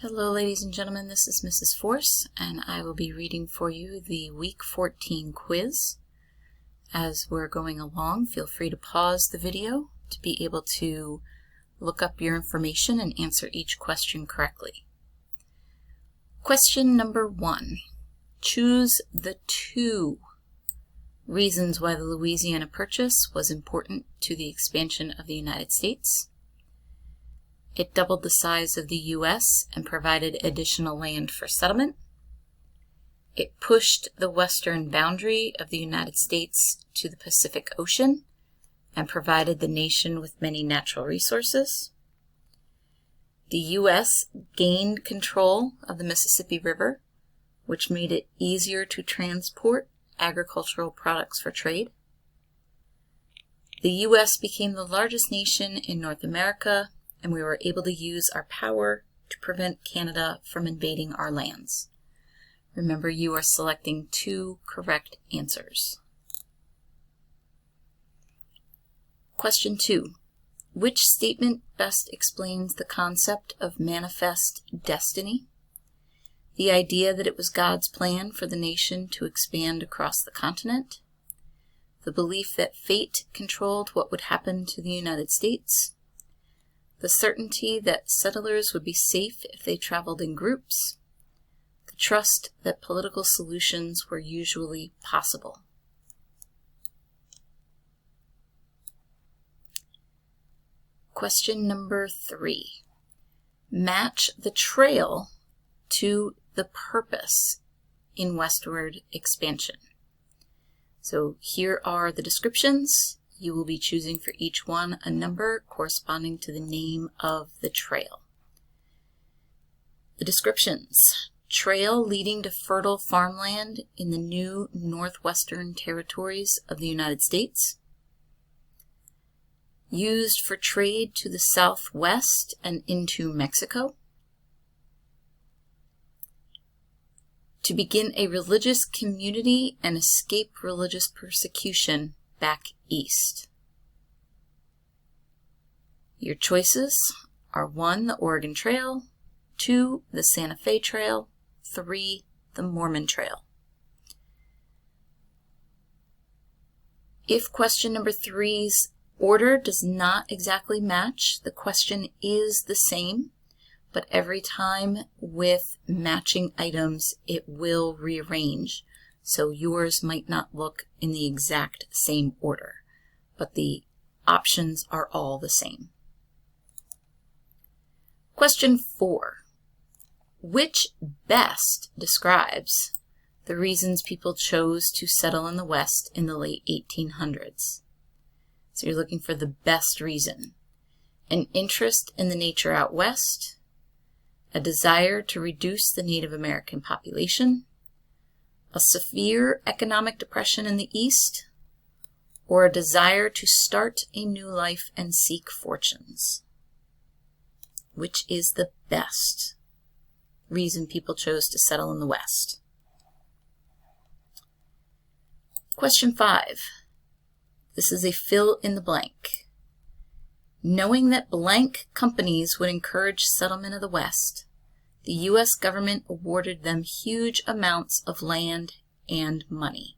Hello ladies and gentlemen, this is Mrs. Force and I will be reading for you the week 14 quiz. As we're going along, feel free to pause the video to be able to look up your information and answer each question correctly. Question number 1. Choose the 2 reasons why the Louisiana Purchase was important to the expansion of the United States. It doubled the size of the U.S. and provided additional land for settlement. It pushed the western boundary of the United States to the Pacific Ocean and provided the nation with many natural resources. The U.S. gained control of the Mississippi River, which made it easier to transport agricultural products for trade. The U.S. became the largest nation in North America, and we were able to use our power to prevent Canada from invading our lands. Remember, you are selecting 2 correct answers. Question 2. Which statement best explains the concept of manifest destiny? The idea that it was God's plan for the nation to expand across the continent? The belief that fate controlled what would happen to the United States? The certainty that settlers would be safe if they traveled in groups? The trust that political solutions were usually possible? Question number 3. Match the trail to the purpose in westward expansion. So here are the descriptions. You will be choosing for each one a number corresponding to the name of the trail. The descriptions: trail leading to fertile farmland in the new northwestern territories of the United States. Used for trade to the southwest and into Mexico. To begin a religious community and escape religious persecution back east. Your choices are 1, the Oregon Trail, 2, the Santa Fe Trail, 3, the Mormon Trail. If question number 3's order does not exactly match, the question is the same, but every time with matching items it will rearrange. So yours might not look in the exact same order, but the options are all the same. Question 4. Which best describes the reasons people chose to settle in the West in the late 1800s? So you're looking for the best reason. An interest in the nature out west, a desire to reduce the Native American population, a severe economic depression in the East, or a desire to start a new life and seek fortunes? Which is the best reason people chose to settle in the West? Question 5. This is a fill in the blank. Knowing that blank companies would encourage settlement of the West, the U.S. government awarded them huge amounts of land and money.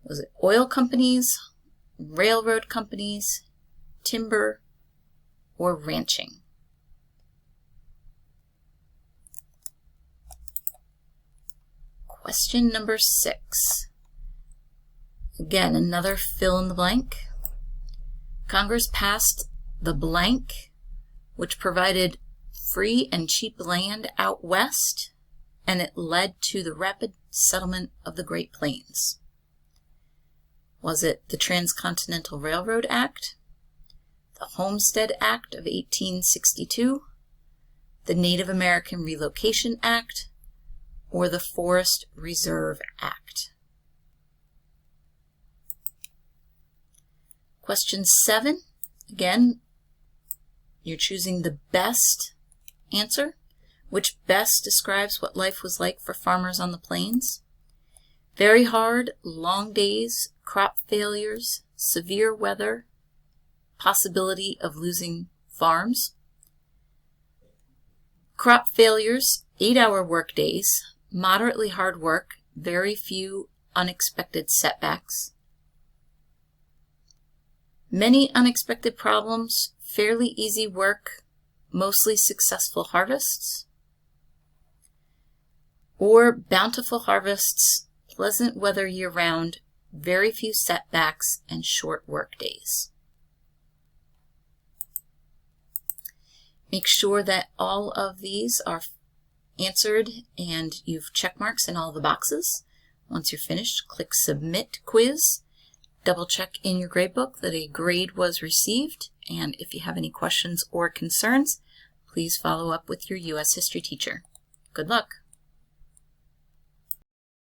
Was it oil companies, railroad companies, timber, or ranching? Question number 6. Again, another fill in the blank. Congress passed the blank, which provided free and cheap land out west, and it led to the rapid settlement of the Great Plains. Was it the Transcontinental Railroad Act, the Homestead Act of 1862, the Native American Relocation Act, or the Forest Reserve Act? Question 7. Again, you're choosing the best answer. Which best describes what life was like for farmers on the plains? Very hard, long days, crop failures, severe weather, possibility of losing farms. Crop failures, 8-hour workdays, moderately hard work, very few unexpected setbacks. Many unexpected problems, fairly easy work, mostly successful harvests. Or bountiful harvests, pleasant weather year-round, very few setbacks, and short work days. Make sure that all of these are answered and you've check marks in all the boxes. Once you're finished, click Submit Quiz. Double check in your gradebook that a grade was received, and if you have any questions or concerns, please follow up with your U.S. History teacher. Good luck!